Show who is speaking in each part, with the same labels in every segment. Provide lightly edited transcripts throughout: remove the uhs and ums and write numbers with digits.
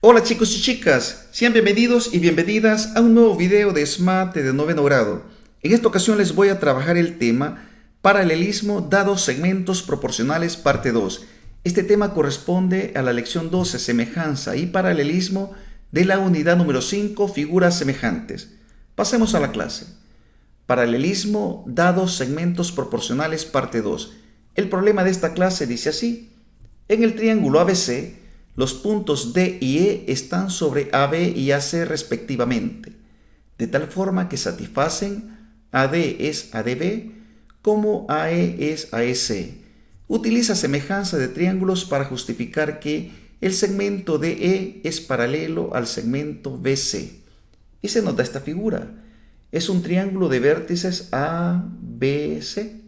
Speaker 1: Hola chicos y chicas, sean bienvenidos y bienvenidas a un nuevo video de SMAT de noveno grado. En esta ocasión les voy a trabajar el tema Paralelismo dados segmentos proporcionales parte 2. Este tema corresponde a la lección 12, semejanza y paralelismo de la unidad número 5, figuras semejantes. Pasemos a la clase. Paralelismo dados segmentos proporcionales parte 2. El problema de esta clase dice así. En el triángulo ABC, los puntos D y E están sobre AB y AC respectivamente, de tal forma que satisfacen AD es ADB como AE es AEC. Utiliza semejanza de triángulos para justificar que el segmento DE es paralelo al segmento BC. Y se nota esta figura. Es un triángulo de vértices ABC.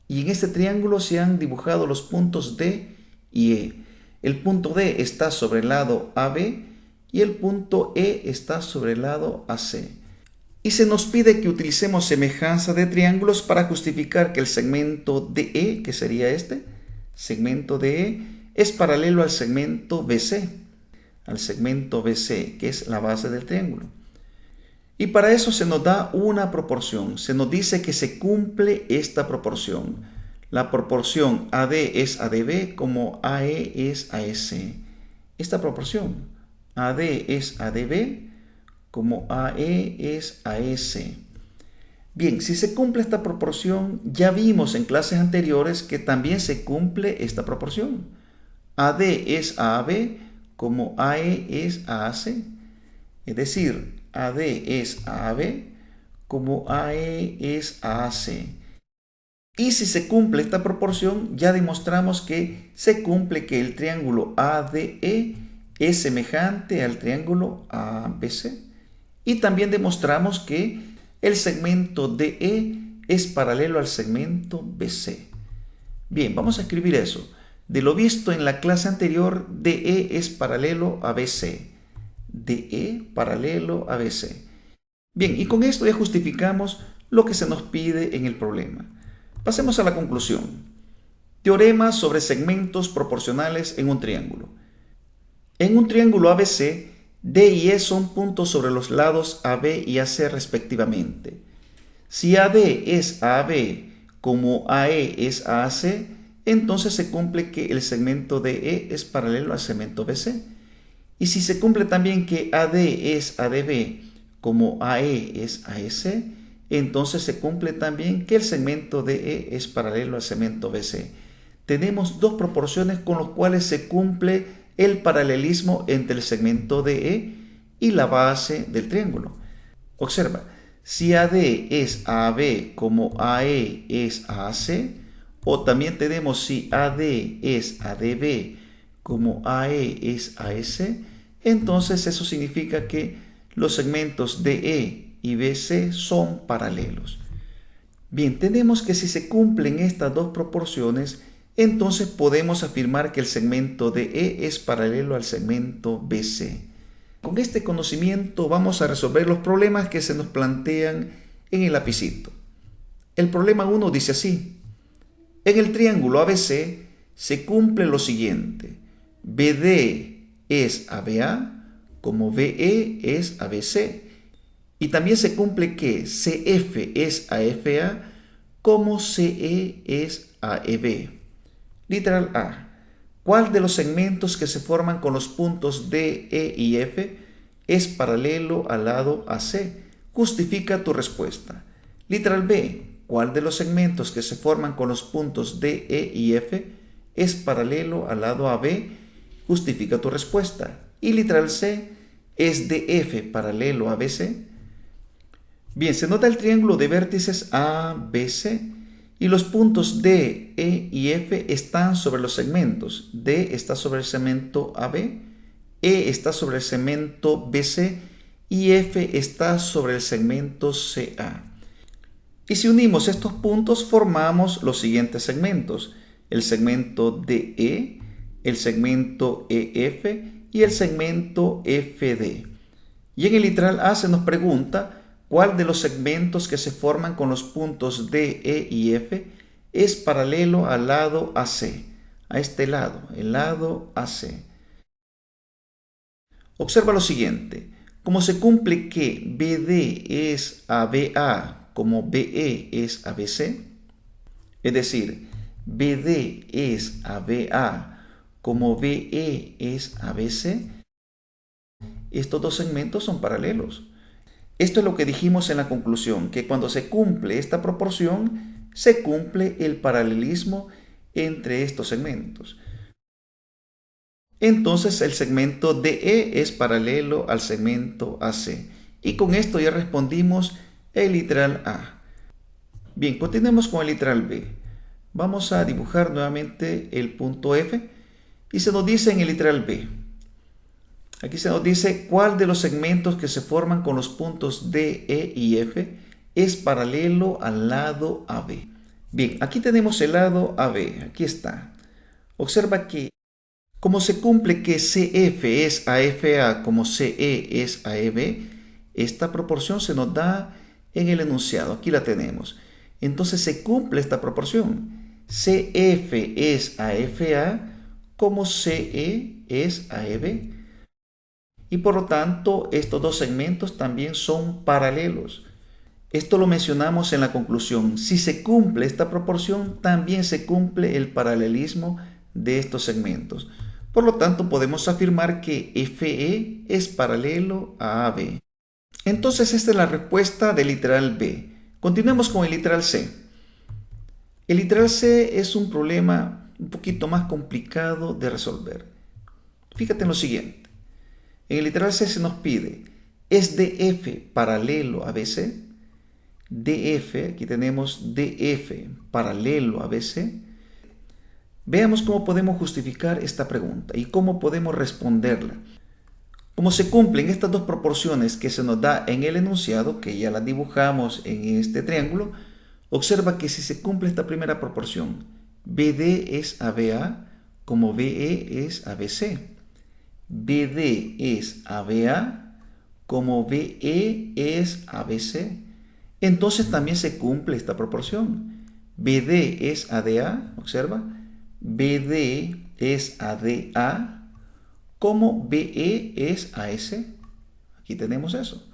Speaker 1: Y en este triángulo se han dibujado los puntos D y E. El punto D está sobre el lado AB y el punto E está sobre el lado AC. Y se nos pide que utilicemos semejanza de triángulos para justificar que el segmento DE, que sería este, segmento DE, es paralelo al segmento BC, que es la base del triángulo. Y para eso se nos da una proporción. Se nos dice que se cumple esta proporción. La proporción AD es ADB como AE es AEC. Esta proporción AD es ADB como AE es AEC. Bien, si se cumple esta proporción, ya vimos en clases anteriores que también se cumple esta proporción. AD es AAB como AE es AAC. Es decir, AD es AAB como AE es AAC. Y si se cumple esta proporción, ya demostramos que se cumple que el triángulo ADE es semejante al triángulo ABC. Y también demostramos que el segmento DE es paralelo al segmento BC. Bien, vamos a escribir eso. De lo visto en la clase anterior, DE es paralelo a BC. DE paralelo a BC. Bien, y con esto ya justificamos lo que se nos pide en el problema. Pasemos a la conclusión. Teorema sobre segmentos proporcionales en un triángulo. En un triángulo ABC, D y E son puntos sobre los lados AB y AC respectivamente. Si AD es AB como AE es AAC, entonces se cumple que el segmento DE es paralelo al segmento BC. Y si se cumple también que AD es ADB como AE es AEC, entonces se cumple también que el segmento DE es paralelo al segmento BC. Tenemos dos proporciones con las cuales se cumple el paralelismo entre el segmento DE y la base del triángulo. Observa, si AD es AB como AE es AAC, o también tenemos si AD es ADB como AE es AEC, entonces eso significa que los segmentos DE y BC son paralelos. Bien, tenemos que si se cumplen estas dos proporciones, entonces podemos afirmar que el segmento DE es paralelo al segmento BC. Con este conocimiento vamos a resolver los problemas que se nos plantean en el lapicito. El problema 1 dice así. En el triángulo ABC se cumple lo siguiente. BD es ABA como BE es ABC. Y también se cumple que CF es AFA como CE es AEB. Literal A. ¿Cuál de los segmentos que se forman con los puntos D, E y F es paralelo al lado AC? Justifica tu respuesta. Literal B. ¿Cuál de los segmentos que se forman con los puntos D, E y F es paralelo al lado AB? Justifica tu respuesta. Y literal C. ¿Es DF paralelo a BC? Bien, se nota el triángulo de vértices ABC y los puntos D, E y F están sobre los segmentos. D está sobre el segmento AB, E está sobre el segmento BC y F está sobre el segmento CA. Y si unimos estos puntos formamos los siguientes segmentos. El segmento DE, el segmento EF y el segmento FD. Y en el literal A se nos pregunta ¿cuál de los segmentos que se forman con los puntos D, E y F es paralelo al lado AC? A este lado, el lado AC. Observa lo siguiente. Como se cumple que BD es ABA como BE es ABC, es decir, BD es ABA como BE es ABC, estos dos segmentos son paralelos. Esto es lo que dijimos en la conclusión, que cuando se cumple esta proporción, se cumple el paralelismo entre estos segmentos. Entonces el segmento DE es paralelo al segmento AC. Y con esto ya respondimos el literal A. Bien, continuemos con el literal B. Vamos a dibujar nuevamente el punto F y se nos dice en el literal B. Aquí se nos dice cuál de los segmentos que se forman con los puntos D, E y F es paralelo al lado AB. Bien, aquí tenemos el lado AB, aquí está. Observa que como se cumple que CF es AFA como CE es AEB, esta proporción se nos da en el enunciado, aquí la tenemos. Entonces se cumple esta proporción. CF es AFA como CE es AEB. Y por lo tanto, estos dos segmentos también son paralelos. Esto lo mencionamos en la conclusión. Si se cumple esta proporción, también se cumple el paralelismo de estos segmentos. Por lo tanto, podemos afirmar que FE es paralelo a AB. Entonces, esta es la respuesta del literal B. Continuemos con el literal C. El literal C es un problema un poquito más complicado de resolver. Fíjate en lo siguiente. En el literal C se nos pide, ¿es DF paralelo a BC? DF, aquí tenemos DF paralelo a BC. Veamos cómo podemos justificar esta pregunta y cómo podemos responderla. Como se cumplen estas dos proporciones que se nos da en el enunciado, que ya las dibujamos en este triángulo, observa que si se cumple esta primera proporción, BD es ABA como BE es ABC. BD es ABA como BE es ABC. Entonces también se cumple esta proporción. BD es ADA, observa. BD es ADA como BE es AS. Aquí tenemos eso.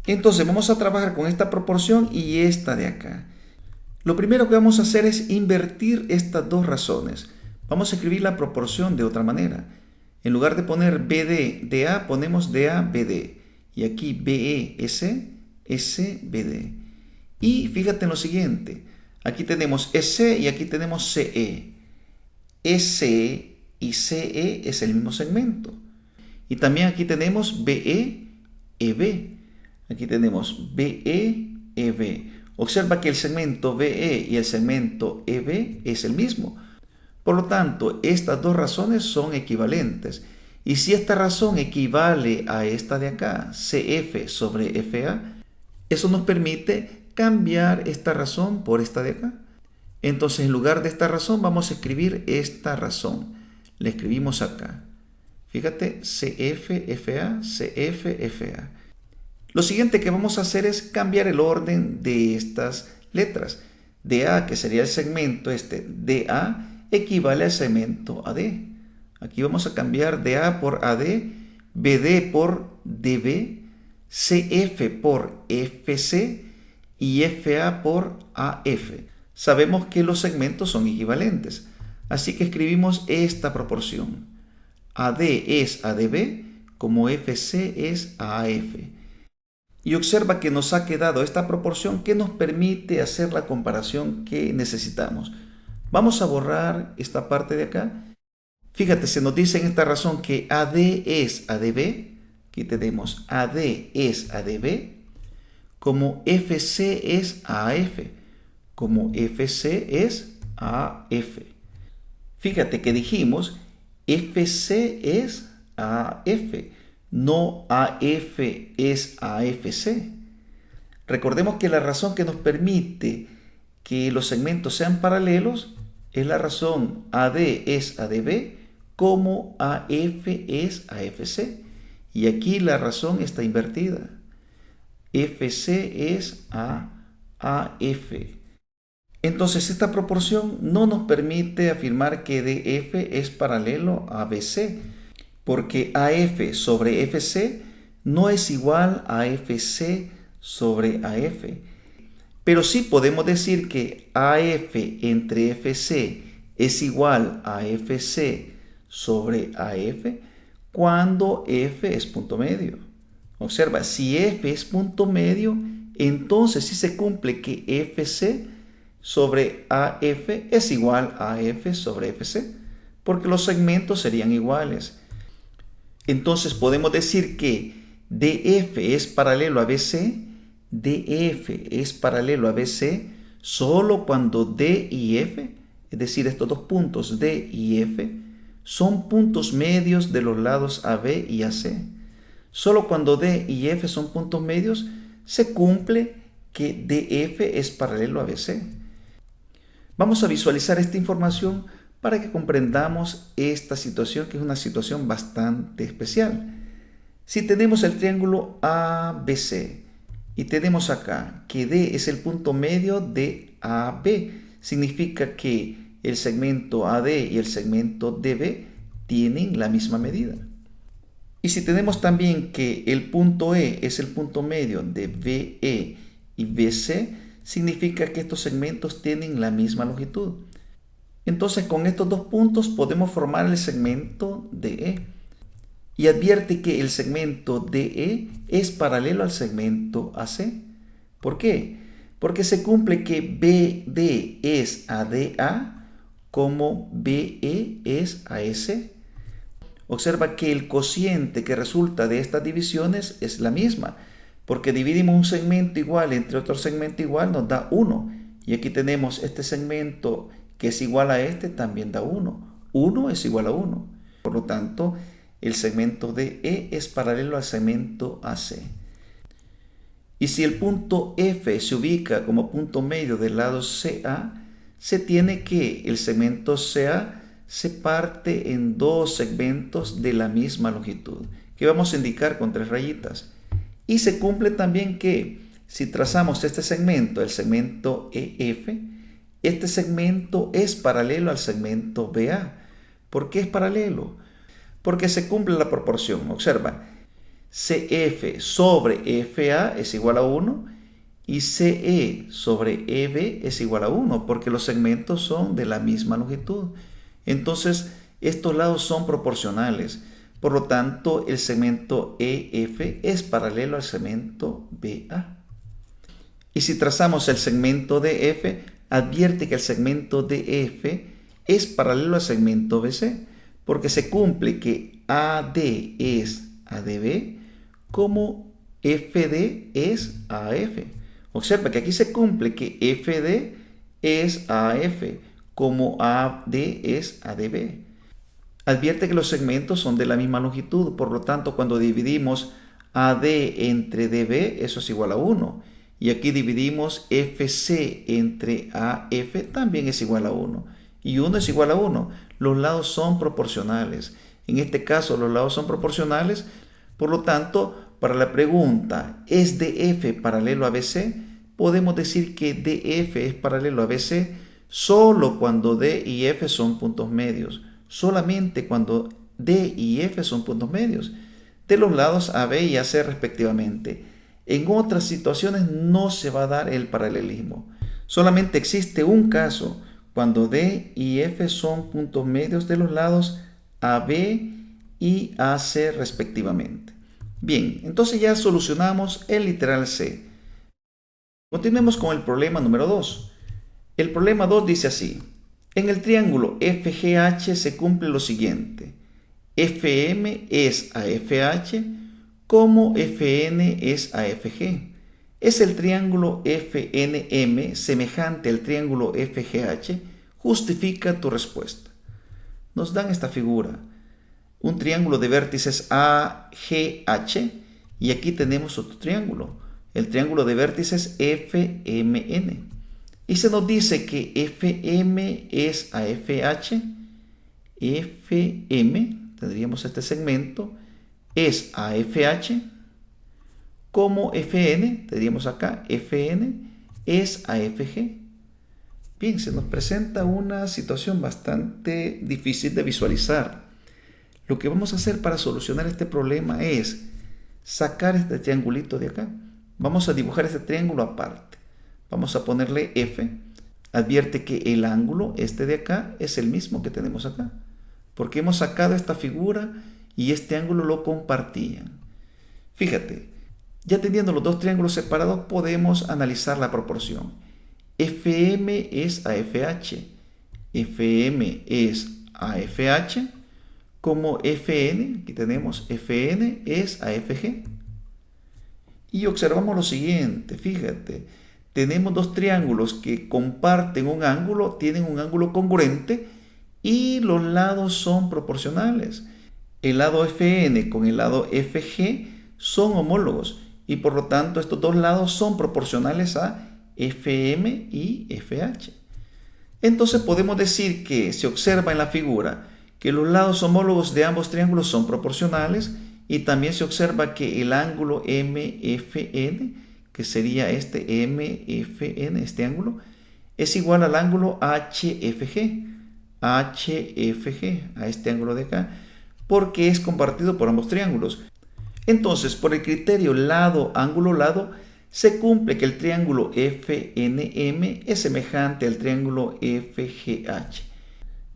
Speaker 1: Entonces vamos a trabajar con esta proporción y esta de acá. Lo primero que vamos a hacer es invertir estas dos razones. Vamos a escribir la proporción de otra manera. En lugar de poner BD, DA, ponemos DA, BD. Y aquí BE, S, S, BD. Y fíjate en lo siguiente. Aquí tenemos SE y aquí tenemos CE. SE y CE es el mismo segmento. Y también aquí tenemos BE, EB. Aquí tenemos BE, EB. Observa que el segmento BE y el segmento EB es el mismo. Por lo tanto, estas dos razones son equivalentes. Y si esta razón equivale a esta de acá, CF sobre FA, eso nos permite cambiar esta razón por esta de acá. Entonces, en lugar de esta razón, vamos a escribir esta razón. La escribimos acá. Fíjate, CF, FA, CF, FA. Lo siguiente que vamos a hacer es cambiar el orden de estas letras. DA, que sería el segmento DA, equivale al segmento AD. Aquí vamos a cambiar DA por AD, BD por DB, CF por FC y FA por AF. Sabemos que los segmentos son equivalentes, así que escribimos esta proporción. AD es ADB como FC es AF. Y observa que nos ha quedado esta proporción que nos permite hacer la comparación que necesitamos. Vamos a borrar esta parte de acá. Fíjate, se nos dice en esta razón que AD es ADB. Aquí tenemos AD es ADB. Como FC es AF. Como FC es AF. Fíjate que dijimos FC es AF. No AF es AFC. Recordemos que la razón que nos permite que los segmentos sean paralelos es la razón AD es ADB como AF es AFC. Y aquí la razón está invertida. FC es AF. Entonces esta proporción no nos permite afirmar que DF es paralelo a BC. porque AF sobre FC no es igual a FC sobre AF. Pero sí podemos decir que AF entre FC es igual a FC sobre AF cuando F es punto medio. Observa, si F es punto medio, entonces sí se cumple que FC sobre AF es igual a F sobre FC, porque los segmentos serían iguales. Entonces podemos decir que DF es paralelo a BC, DF es paralelo a BC solo cuando D y F, es decir, estos dos puntos D y F, son puntos medios de los lados AB y AC. Solo cuando D y F son puntos medios, se cumple que DF es paralelo a BC. Vamos a visualizar esta información para que comprendamos esta situación, que es una situación bastante especial. Si tenemos el triángulo ABC y tenemos acá que D es el punto medio de AB, significa que el segmento AD y el segmento DB tienen la misma medida. Y si tenemos también que el punto E es el punto medio de BE y BC, significa que estos segmentos tienen la misma longitud. Entonces con estos dos puntos podemos formar el segmento DE. Y advierte que el segmento DE es paralelo al segmento AC. ¿Por qué? Porque se cumple que BD es ADA como BE es AS. Observa que el cociente que resulta de estas divisiones es la misma, porque dividimos un segmento igual entre otro segmento igual, nos da 1. Y aquí tenemos este segmento que es igual a este, también da 1. 1 es igual a 1. Por lo tanto, el segmento DE es paralelo al segmento AC. Y si el punto F se ubica como punto medio del lado CA, se tiene que el segmento CA se parte en dos segmentos de la misma longitud, que vamos a indicar con 3 rayitas. Y se cumple también que si trazamos este segmento, el segmento EF, este segmento es paralelo al segmento BA. ¿Por qué es paralelo? Porque se cumple la proporción. Observa, CF sobre FA es igual a 1 y CE sobre EB es igual a 1, porque los segmentos son de la misma longitud. Entonces, estos lados son proporcionales. Por lo tanto, el segmento EF es paralelo al segmento BA. Y si trazamos el segmento DF, advierte que el segmento DF es paralelo al segmento BC, porque se cumple que AD es ADB como FD es AF. Observa que aquí se cumple que FD es AF como AD es ADB. Advierte que los segmentos son de la misma longitud, por lo tanto cuando dividimos AD entre DB, eso es igual a 1. Y aquí dividimos FC entre AF, también es igual a 1. Y 1 es igual a 1. Los lados son proporcionales. En este caso los lados son proporcionales, por lo tanto, para la pregunta, ¿es DF paralelo a BC? Podemos decir que DF es paralelo a BC solo cuando D y F son puntos medios. Solamente cuando D y F son puntos medios de los lados AB y AC respectivamente. En otras situaciones no se va a dar el paralelismo. Solamente existe un caso cuando D y F son puntos medios de los lados AB y AC respectivamente. Bien, entonces ya solucionamos el literal C. Continuemos con el problema número 2. El problema 2 dice así. En el triángulo FGH se cumple lo siguiente. FM es a FH como FN es a FG. Es el triángulo FNM semejante al triángulo FGH. Justifica tu respuesta. Nos dan esta figura. Un triángulo de vértices AGH y aquí tenemos otro triángulo. El triángulo de vértices FMN. Y se nos dice que FM es a FH. FM, tendríamos este segmento, es a FH. Como FN, tendríamos acá, FN es a FG. Bien, se nos presenta una situación bastante difícil de visualizar. Lo que vamos a hacer para solucionar este problema es sacar este triangulito de acá. Vamos a dibujar este triángulo aparte. Vamos a ponerle F. Advierte que el ángulo, este de acá, es el mismo que tenemos acá, porque hemos sacado esta figura y este ángulo lo compartían. Fíjate, ya teniendo los dos triángulos separados, podemos analizar la proporción. FM es a FH. FM es a FH, como FN, aquí tenemos FN es a FG. Y observamos lo siguiente, fíjate, tenemos dos triángulos que comparten un ángulo, tienen un ángulo congruente y los lados son proporcionales. El lado FN con el lado FG son homólogos y por lo tanto estos dos lados son proporcionales a FM y FH. Entonces podemos decir que se observa en la figura que los lados homólogos de ambos triángulos son proporcionales y también se observa que el ángulo MFN, que sería este MFN, este ángulo, es igual al ángulo HFG, a este ángulo de acá, porque es compartido por ambos triángulos. Entonces, por el criterio lado, ángulo, lado, se cumple que el triángulo FNM es semejante al triángulo FGH.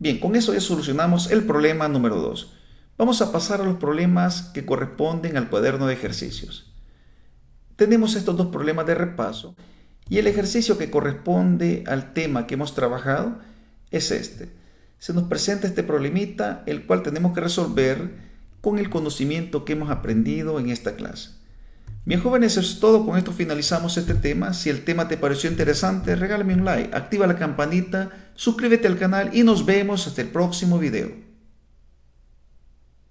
Speaker 1: Bien, con eso ya solucionamos el problema número 2. Vamos a pasar a los problemas que corresponden al cuaderno de ejercicios. Tenemos estos dos problemas de repaso y el ejercicio que corresponde al tema que hemos trabajado es este. Se nos presenta este problemita, el cual tenemos que resolver con el conocimiento que hemos aprendido en esta clase. Bien, jóvenes, eso es todo. Con esto finalizamos este tema. Si el tema te pareció interesante, regálame un like, activa la campanita, suscríbete al canal y nos vemos hasta el próximo video.